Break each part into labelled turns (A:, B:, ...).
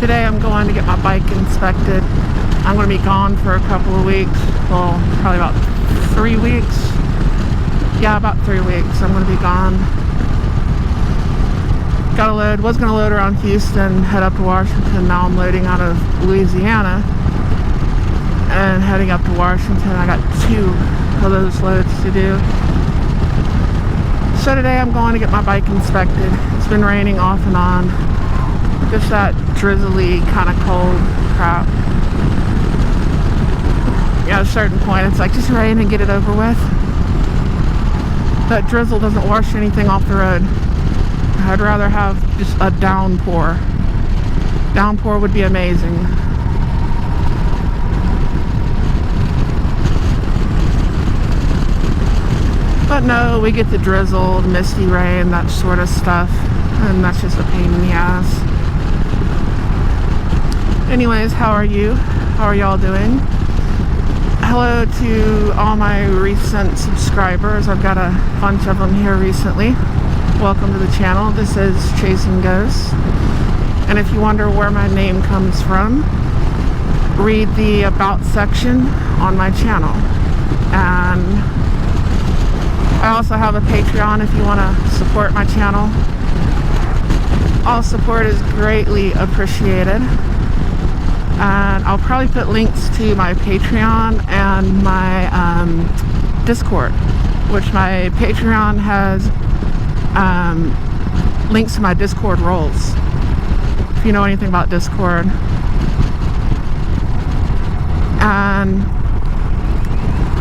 A: Today I'm going to get my bike inspected. I'm going to be gone for a couple of weeks. Well, probably about 3 weeks. Yeah, about 3 weeks I'm going to be gone. Got a load. Was going to load around Houston, head up to Washington. Now I'm loading out of Louisiana and heading up to Washington. I got 2 of those loads to do. So today I'm going to get my bike inspected. It's been raining off and on. Just that drizzly kind of cold crap. At a certain point it's like, just rain and get it over with. That drizzle doesn't wash anything off the road. I'd rather have just a downpour. Downpour would be amazing. But no, we get the drizzle, misty rain, that sort of stuff, and that's just a pain in the ass. Anyways, how are you? How are y'all doing? Hello to all my recent subscribers. I've got a bunch of them here recently. Welcome to the channel. This is Chasing Ghosts. And if you wonder where my name comes from, read the About section on my channel. And I also have a Patreon if you want to support my channel. All support is greatly appreciated. And I'll probably put links to my Patreon and my Discord, which my Patreon has links to my Discord roles, if you know anything about Discord. And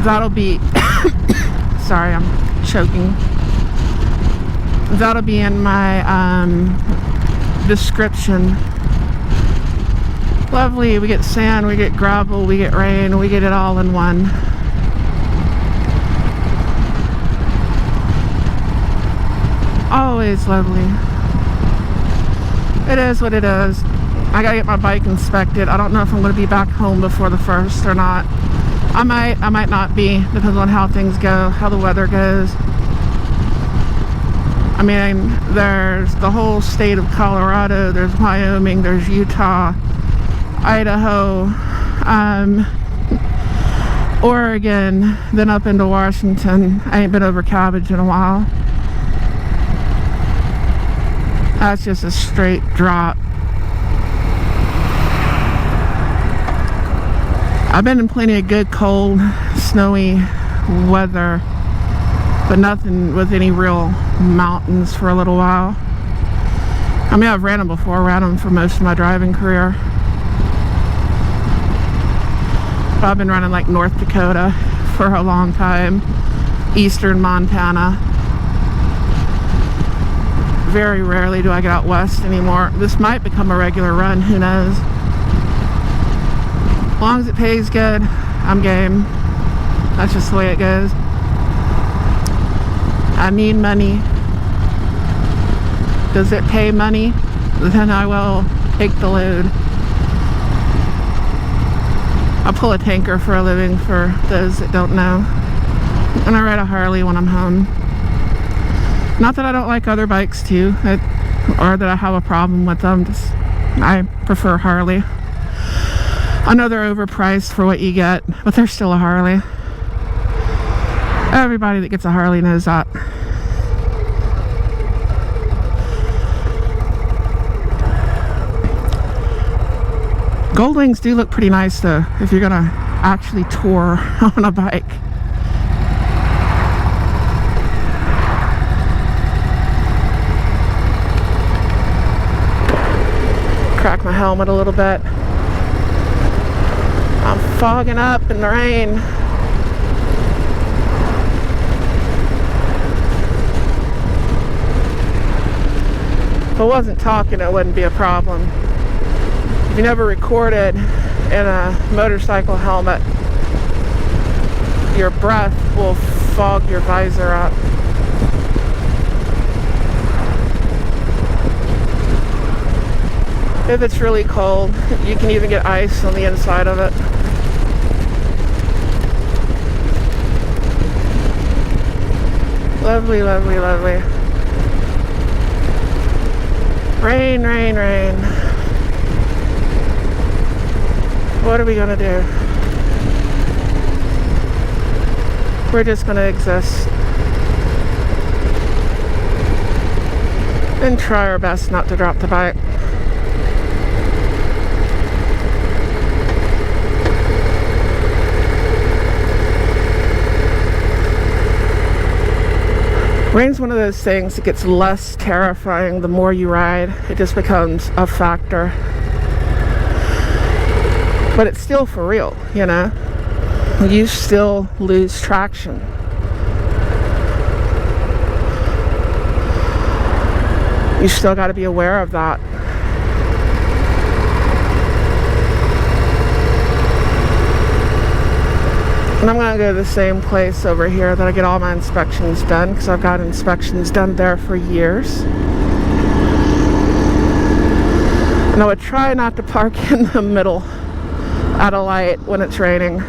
A: that'll be sorry, I'm choking. That'll be in my description. Lovely. We get sand, we get gravel, we get rain, we get it all in one. Always lovely. It is what it is. I gotta get my bike inspected. I don't know if I'm gonna be back home before the 1st or not. I might not be. Depends on how things go, how the weather goes. I mean, there's the whole state of Colorado, there's Wyoming, there's Utah, Idaho, Oregon, then up into Washington. I ain't been over Cabbage in a while. That's just a straight drop. I've been in plenty of good, cold, snowy weather, but nothing with any real mountains for a little while. I mean, I've ran them before, ran them for most of my driving career. But I've been running like North Dakota for a long time, eastern Montana. Very rarely do I get out west anymore. This might become a regular run, who knows. As long as it pays good, I'm game. That's just the way it goes. I need money. Does it pay money? Then I will take the load. I pull a tanker for a living, for those that don't know. And I ride a Harley when I'm home. Not that I don't like other bikes too, or that I have a problem with them. Just, I prefer Harley. I know they're overpriced for what you get, but they're still a Harley. Everybody that gets a Harley knows that. Goldwings do look pretty nice though, if you're gonna actually tour on a bike. Crack my helmet a little bit. I'm fogging up in the rain. If I wasn't talking, it wouldn't be a problem. If you never recorded in a motorcycle helmet, your breath will fog your visor up. If it's really cold, you can even get ice on the inside of it. Lovely, lovely, lovely. Rain, rain, rain. What are we gonna do? We're just gonna exist and try our best not to drop the bike. Rain's one of those things that gets less terrifying the more you ride. It just becomes a factor. But it's still for real, you know? You still lose traction. You still got to be aware of that. And I'm going to go to the same place over here that I get all my inspections done, because I've got inspections done there for years. And I would try not to park in the middle at a light when it's raining.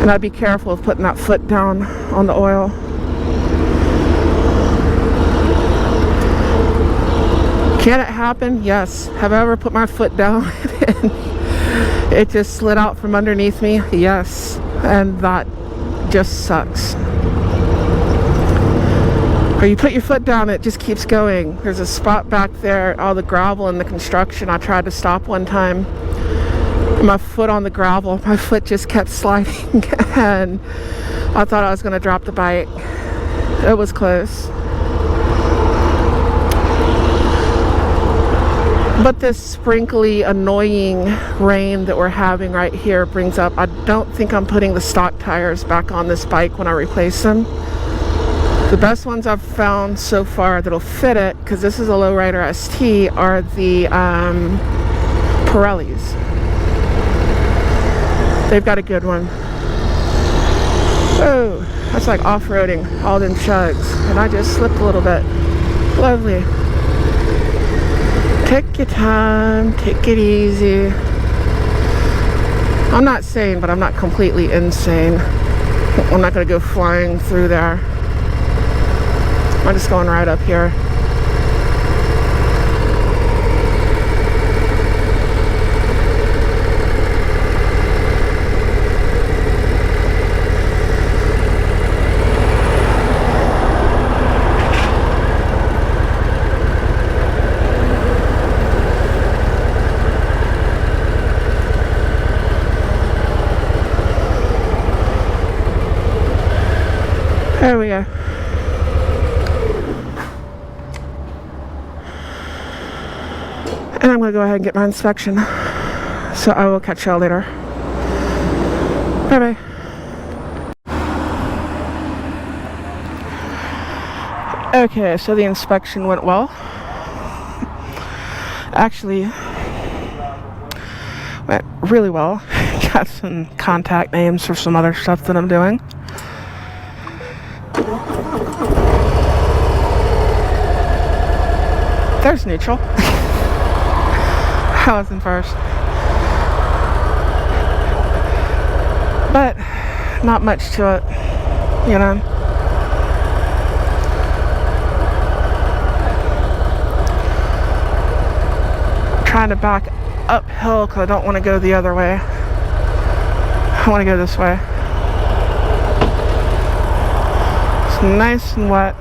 A: And I'd be careful of putting that foot down on the oil. Can it happen? Yes. Have I ever put my foot down and it just slid out from underneath me? Yes. And that just sucks. Or you put your foot down, it just keeps going. There's a spot back there, all the gravel and the construction. I tried to stop one time. My foot on the gravel, my foot just kept sliding and I thought I was going to drop the bike. It was close. But this sprinkly, annoying rain that we're having right here brings up, I don't think I'm putting the stock tires back on this bike when I replace them. The best ones I've found so far that'll fit it, because this is a Lowrider ST, are the Pirellis. They've got a good one. Oh, that's like off-roading, all them chugs. And I just slipped a little bit. Lovely. Take your time, take it easy. I'm not sane, but I'm not completely insane. I'm not going to go flying through there. I'm just going right up here. There we go. And I'm going to go ahead and get my inspection. So I will catch y'all later. Bye-bye. Okay, so the inspection went well. Actually, went really well. Got some contact names for some other stuff that I'm doing. There's neutral. I was in first. But not much to it, you know. I'm trying to back uphill because I don't want to go the other way. I want to go this way. It's nice and wet.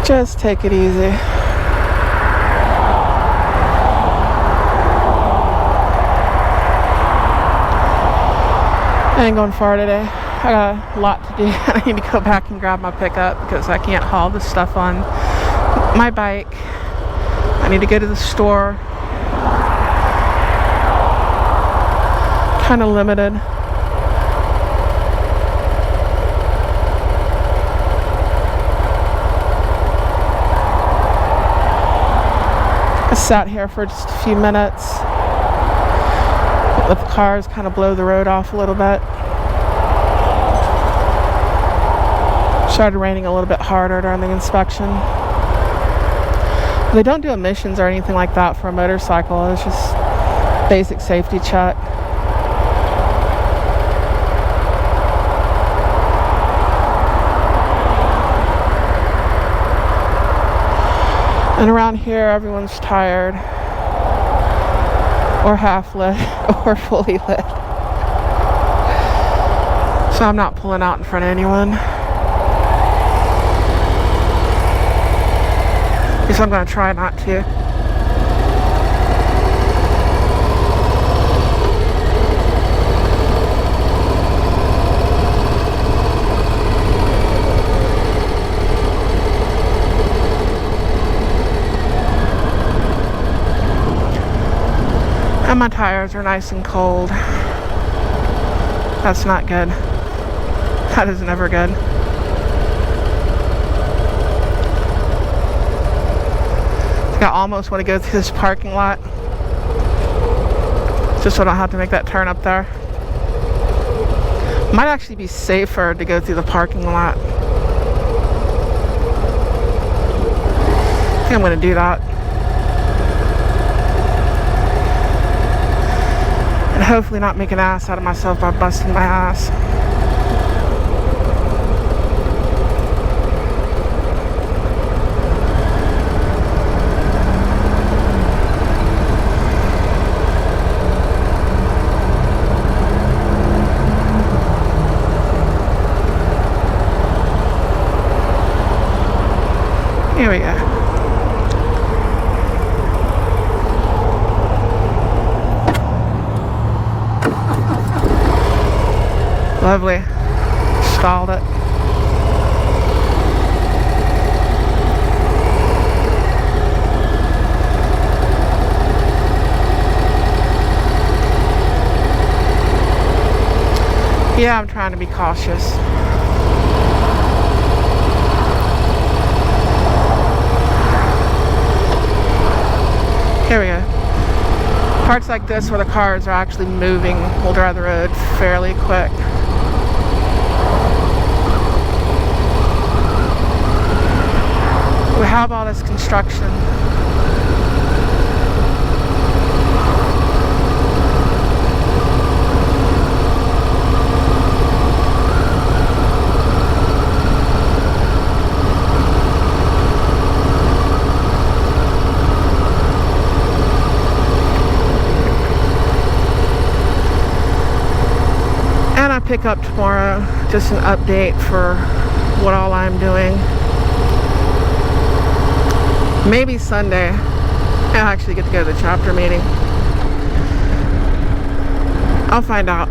A: Just take it easy. I ain't going far today. I got a lot to do. I need to go back and grab my pickup because I can't haul this stuff on my bike. I need to go to the store. Kind of limited. I sat here for just a few minutes. Let the cars kind of blow the road off a little bit. Started raining a little bit harder during the inspection. They don't do emissions or anything like that for a motorcycle. It's just basic safety check. And around here, everyone's tired, or half lit, or fully lit. So I'm not pulling out in front of anyone. At least I'm going to try not to. And my tires are nice and cold. That's not good. That is never good. I think I almost want to go through this parking lot, just so I don't have to make that turn up there. Might actually be safer to go through the parking lot. I think I'm going to do that. And hopefully not make an ass out of myself by busting my ass. Here we go. Lovely. Stalled it. Yeah, I'm trying to be cautious. Here we go. Parts like this where the cars are actually moving will drive the road fairly quick. We have all this construction. And I pick up tomorrow, just an update for what all I'm doing. Maybe Sunday, I'll actually get to go to the chapter meeting. I'll find out.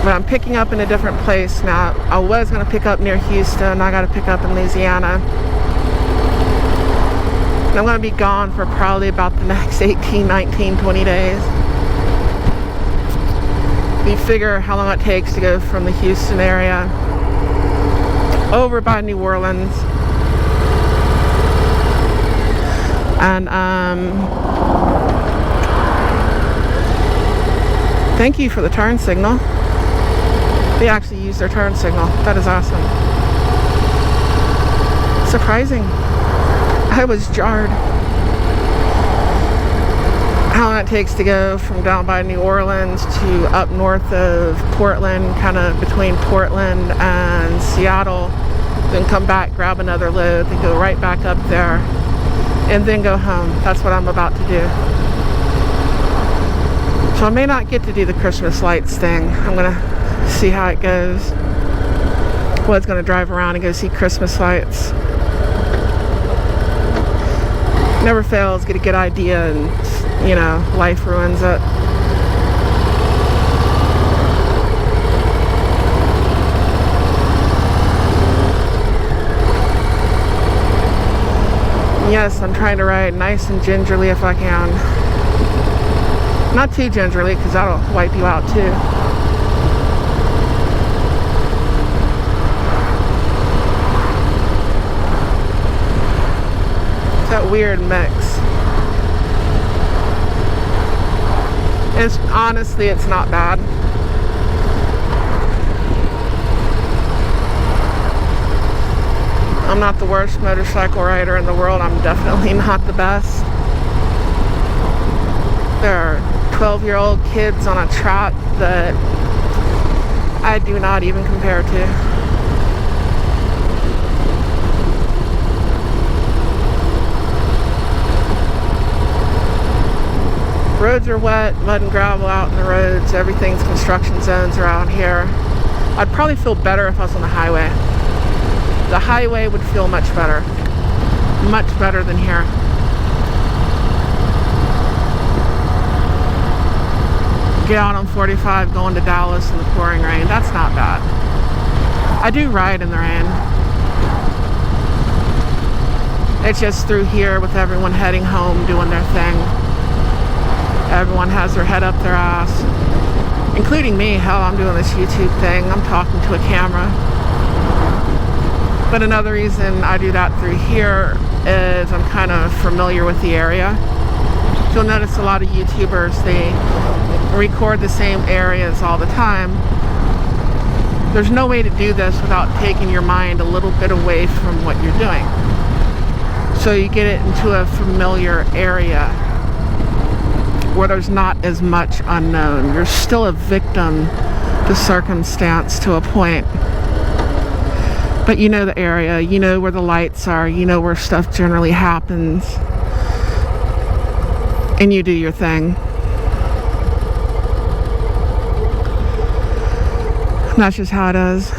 A: But I'm picking up in a different place now. I was going to pick up near Houston. I got to pick up in Louisiana. And I'm going to be gone for probably about the next 18, 19, 20 days. You figure how long it takes to go from the Houston area over by New Orleans. And thank you for the turn signal. They actually use their turn signal. That is awesome. Surprising. I was jarred. How long it takes to go from down by New Orleans to up north of Portland, kind of between Portland and Seattle, then come back, grab another load, then go right back up there, and then go home. That's what I'm about to do. So I may not get to do the Christmas lights thing. I'm gonna see how it goes. Was gonna drive around and go see Christmas lights. Never fails, get a good idea, and you know, life ruins it. Yes, I'm trying to ride nice and gingerly if I can. Not too gingerly, because that'll wipe you out too. It's that weird mix. It's honestly, it's not bad. I'm not the worst motorcycle rider in the world. I'm definitely not the best. There are 12-year-old kids on a track that I do not even compare to. Roads are wet, mud and gravel out in the roads. Everything's construction zones around here. I'd probably feel better if I was on the highway. The highway would feel much better. Much better than here. Get out on 45 going to Dallas in the pouring rain. That's not bad. I do ride in the rain. It's just through here with everyone heading home doing their thing. Everyone has their head up their ass, including me. Hell, I'm doing this YouTube thing. I'm talking to a camera. But another reason I do that through here is I'm kind of familiar with the area. You'll notice a lot of YouTubers, they record the same areas all the time. There's no way to do this without taking your mind a little bit away from what you're doing. So you get it into a familiar area where there's not as much unknown. You're still a victim to circumstance to a point. But you know the area, you know where the lights are, you know where stuff generally happens. And you do your thing. And that's just how it is.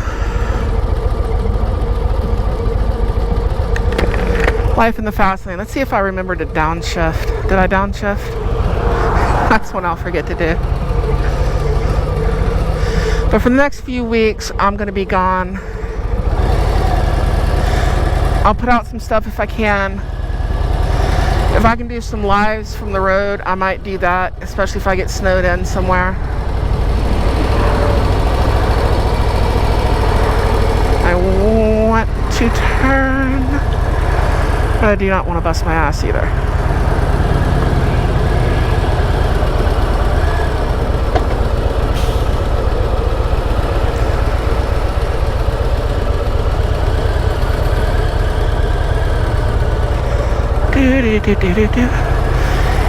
A: Life in the fast lane. Let's see if I remember to downshift. Did I downshift? That's what I'll forget to do. But for the next few weeks, I'm going to be gone. I'll put out some stuff if I can. If I can do some lives from the road, I might do that, especially if I get snowed in somewhere. I want to turn, but I do not want to bust my ass either.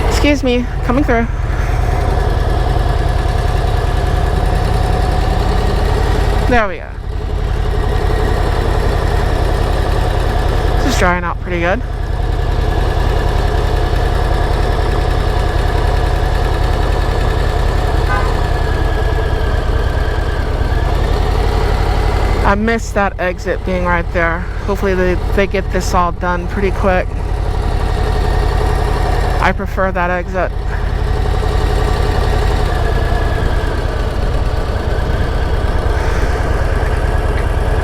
A: Excuse me, coming through. There we go. This is drying out pretty good. I missed that exit being right there. Hopefully they get this all done pretty quick. I prefer that exit.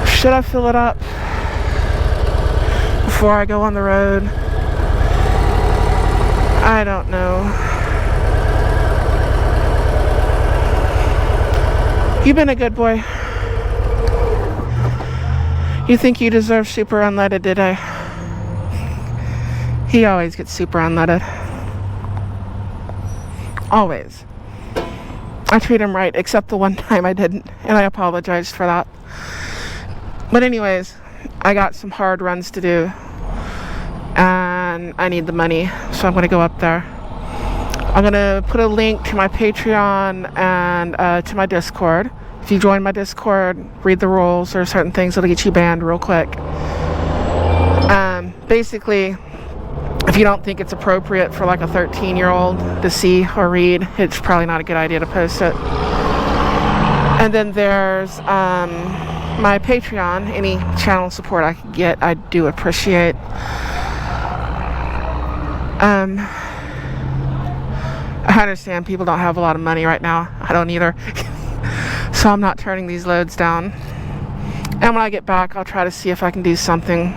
A: Should I fill it up before I go on the road? I don't know. You've been a good boy. You think you deserve super unleaded today? He always gets super unleaded. Always. I treat him right, except the one time I didn't, and I apologized for that. But anyways, I got some hard runs to do, and I need the money, so I'm going to go up there. I'm going to put a link to my Patreon and to my Discord. If you join my Discord, read the rules, there are certain things that'll get you banned real quick. Basically, if you don't think it's appropriate for like a 13-year-old to see or read, it's probably not a good idea to post it. And then there's my Patreon. Any channel support I can get, I do appreciate. I understand people don't have a lot of money right now. I don't either. So I'm not turning these loads down. And when I get back, I'll try to see if I can do something.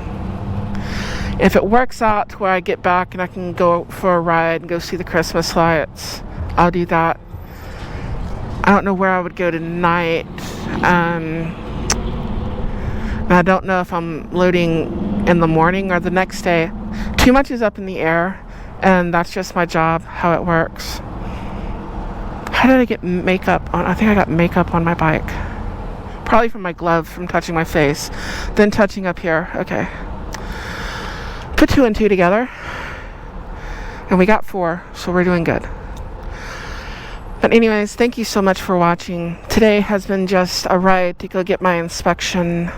A: If it works out to where I get back and I can go for a ride and go see the Christmas lights, I'll do that. I don't know where I would go tonight. And I don't know if I'm loading in the morning or the next day. Too much is up in the air, and that's just my job, how it works. How did I get makeup on? I think I got makeup on my bike. Probably from my glove, from touching my face. Then touching up here. Okay. Put 2 and 2 together. And we got 4, so we're doing good. But anyways, thank you so much for watching. Today has been just a ride to go get my inspection.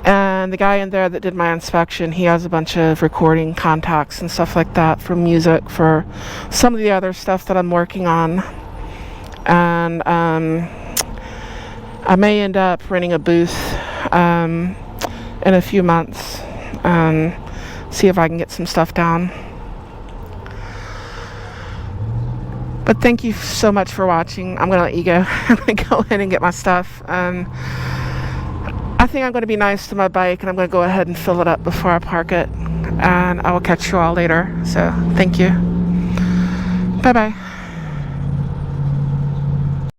A: And the guy in there that did my inspection, he has a bunch of recording contacts and stuff like that for music, for some of the other stuff that I'm working on. And I may end up renting a booth in a few months and see if I can get some stuff down. But thank you so much for watching. I'm going to let you go. I'm going to go ahead and get my stuff. I think I'm going to be nice to my bike, and I'm going to go ahead and fill it up before I park it. And I will catch you all later. So thank you. Bye-bye.